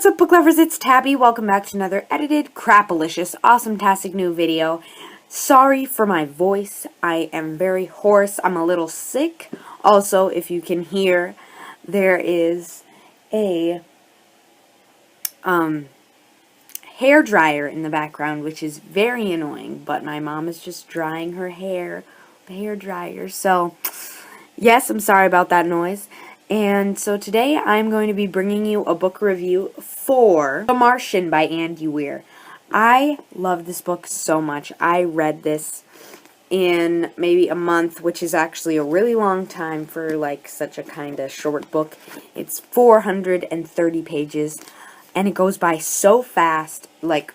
what's up, book lovers? It's Tabby. Welcome back to another edited, crapalicious, awesome-tastic new video. Sorry for my voice. I am very hoarse. I'm a little sick. Also, if you can hear, there is a hair dryer in the background, which is very annoying, but my mom is just drying her hair with the hair dryer. So, yes, I'm sorry about that noise. And so today I'm going to be bringing you a book review for The Martian by Andy Weir. I love this book so much. I read this in maybe a month, which is actually a really long time for like such a kind of short book. It's 430 pages and it goes by so fast. Like,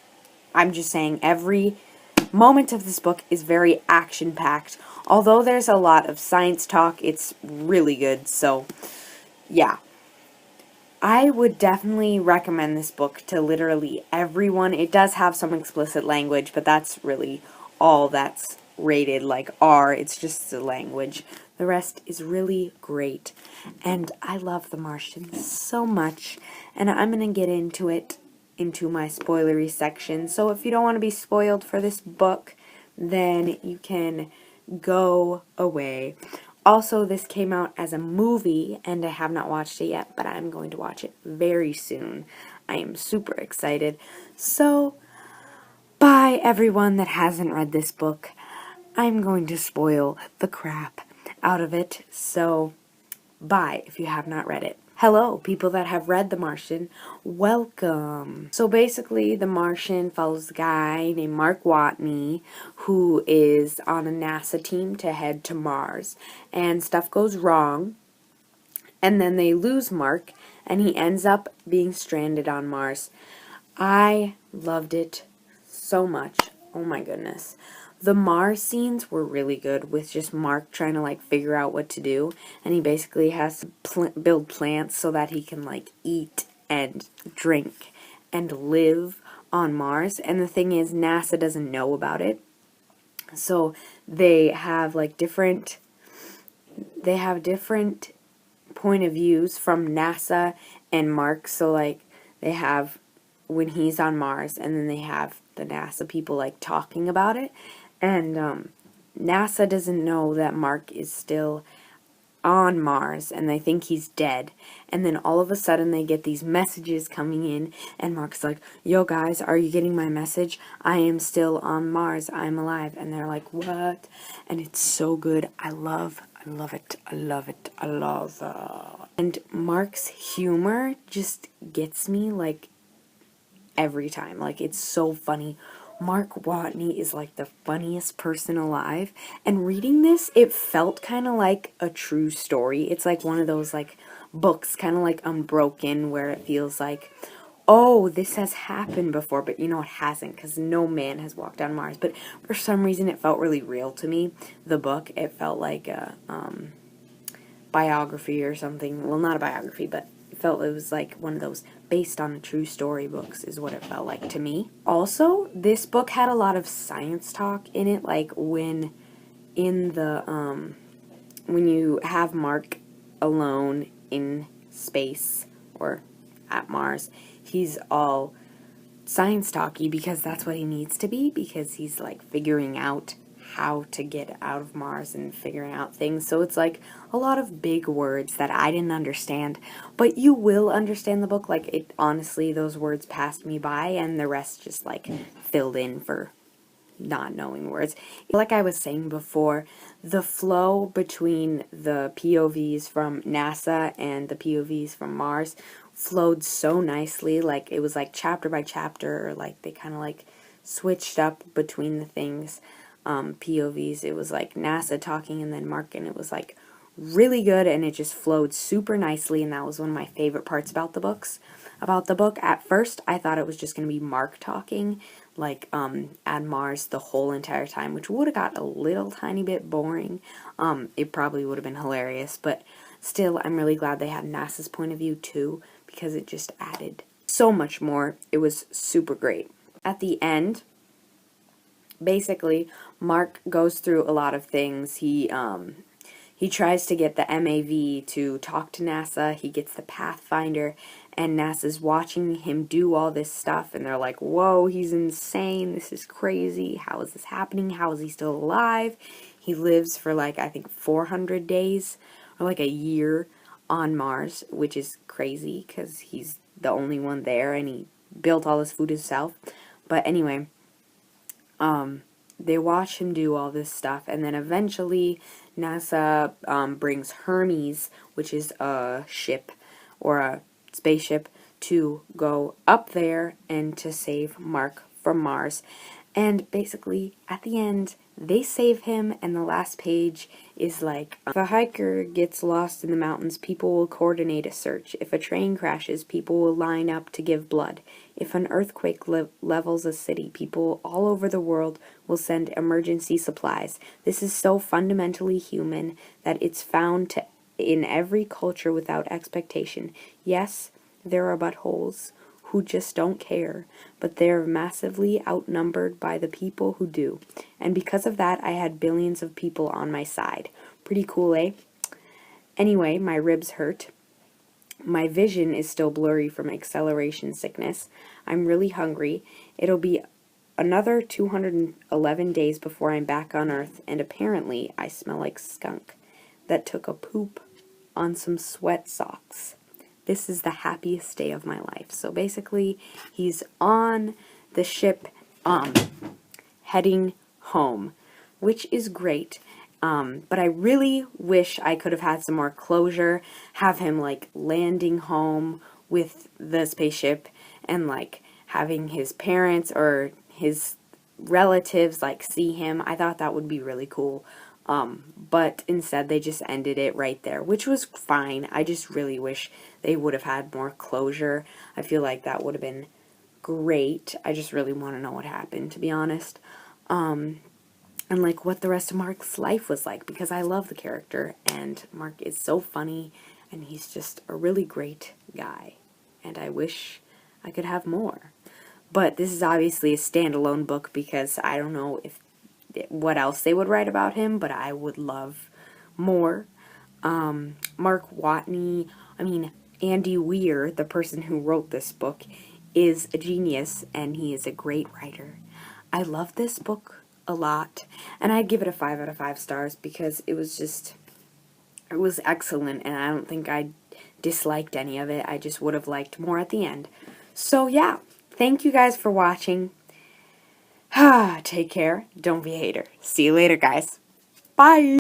I'm just saying, every moment of this book is very action-packed. Although there's a lot of science talk, it's really good. So yeah, I would definitely recommend this book to literally everyone. It does have some explicit language, but that's really all that's rated like R. It's just the language. The rest is really great. And I love The Martian so much. And I'm going to get into it, into my spoilery section. So if you don't want to be spoiled for this book, then you can go away. Also, this came out as a movie, and I have not watched it yet, but I'm going to watch it very soon. I am super excited. So, bye everyone that hasn't read this book. I'm going to spoil the crap out of it, so bye if you have not read it. Hello, people that have read The Martian. Welcome. So basically, The Martian follows a guy named Mark Watney who is on a NASA team to head to Mars. And stuff goes wrong. And then they lose Mark, and he ends up being stranded on Mars. I loved it so much. Oh my goodness. The Mars scenes were really good with just Mark trying to like figure out what to do, and he basically has to build plants so that he can like eat and drink and live on Mars. And the thing is, NASA doesn't know about it, so they have like different point of views from NASA and Mark. So like they have when he's on Mars, and then they have the NASA people like talking about it. And NASA doesn't know that Mark is still on Mars, and they think he's dead. And then all of a sudden they get these messages coming in, and Mark's like, yo guys, are you getting my message? I am still on Mars. I'm alive. And they're like, what? And it's so good. I love it. I love it. I love it. And Mark's humor just gets me like every time. Like, it's so funny. Mark Watney is like the funniest person alive, and reading this, it felt kind of like a true story. It's like one of those like books, kind of like Unbroken, where it feels like, oh, this has happened before, but you know it hasn't, because no man has walked on Mars. But for some reason it felt really real to me. The book, it felt like a biography or something. Well, not a biography, but it was like one of those based on a true story books is what it felt like to me. Also, this book had a lot of science talk in it, like when you have Mark alone in space or at Mars, he's all science talky because that's what he needs to be, because he's like figuring out how to get out of Mars and figuring out things. So it's like a lot of big words that I didn't understand, but you will understand the book. Like, it honestly, those words passed me by, and the rest just like filled in for not knowing words. Like I was saying before, the flow between the POVs from NASA and the POVs from Mars flowed so nicely. Like, it was like chapter by chapter, or like they kind of like switched up between the things. POVs, it was like NASA talking and then Mark, and it was like really good, and it just flowed super nicely, and that was one of my favorite parts about the book. At first I thought it was just going to be Mark talking like at Mars the whole entire time, which would have got a little tiny bit boring. It probably would have been hilarious, but still, I'm really glad they had NASA's point of view too, because it just added so much more. It was super great. At the end, basically, Mark goes through a lot of things. He he tries to get the MAV to talk to NASA. He gets the Pathfinder, and NASA's watching him do all this stuff, and they're like, whoa, he's insane. This is crazy. How is this happening? How is he still alive? He lives for like, I think, 400 days or like a year on Mars, which is crazy because he's the only one there and he built all his food himself. But anyway, they watch him do all this stuff, and then eventually NASA brings Hermes, which is a ship or a spaceship, to go up there and to save Mark from Mars. And basically, at the end, they save him, and the last page is like, if a hiker gets lost in the mountains, people will coordinate a search. If a train crashes, people will line up to give blood. If an earthquake levels a city, people all over the world will send emergency supplies. This is so fundamentally human that it's found in every culture without expectation. Yes, there are buttholes who just don't care, but they're massively outnumbered by the people who do. And because of that, I had billions of people on my side. Pretty cool, eh? Anyway, my ribs hurt. My vision is still blurry from acceleration sickness. I'm really hungry. It'll be another 211 days before I'm back on Earth, and apparently I smell like skunk that took a poop on some sweat socks. This is the happiest day of my life. So basically, he's on the ship heading home, which is great. But I really wish I could have had some more closure, have him like landing home with the spaceship and like having his parents or his relatives like see him. I thought that would be really cool. But instead they just ended it right there, which was fine. I just really wish they would have had more closure. I feel like that would have been great. I just really want to know what happened, to be honest. And like what the rest of Mark's life was like, because I love the character and Mark is so funny and he's just a really great guy. And I wish I could have more. But this is obviously a standalone book because I don't know what else they would write about him, but I would love more. Mark Watney, Andy Weir, the person who wrote this book, is a genius and he is a great writer. I love this book a lot, and I'd give it a 5 out of 5 stars because it was excellent, and I don't think I disliked any of it. I just would have liked more at the end. So yeah, thank you guys for watching. Take care. Don't be a hater. See you later, guys. Bye.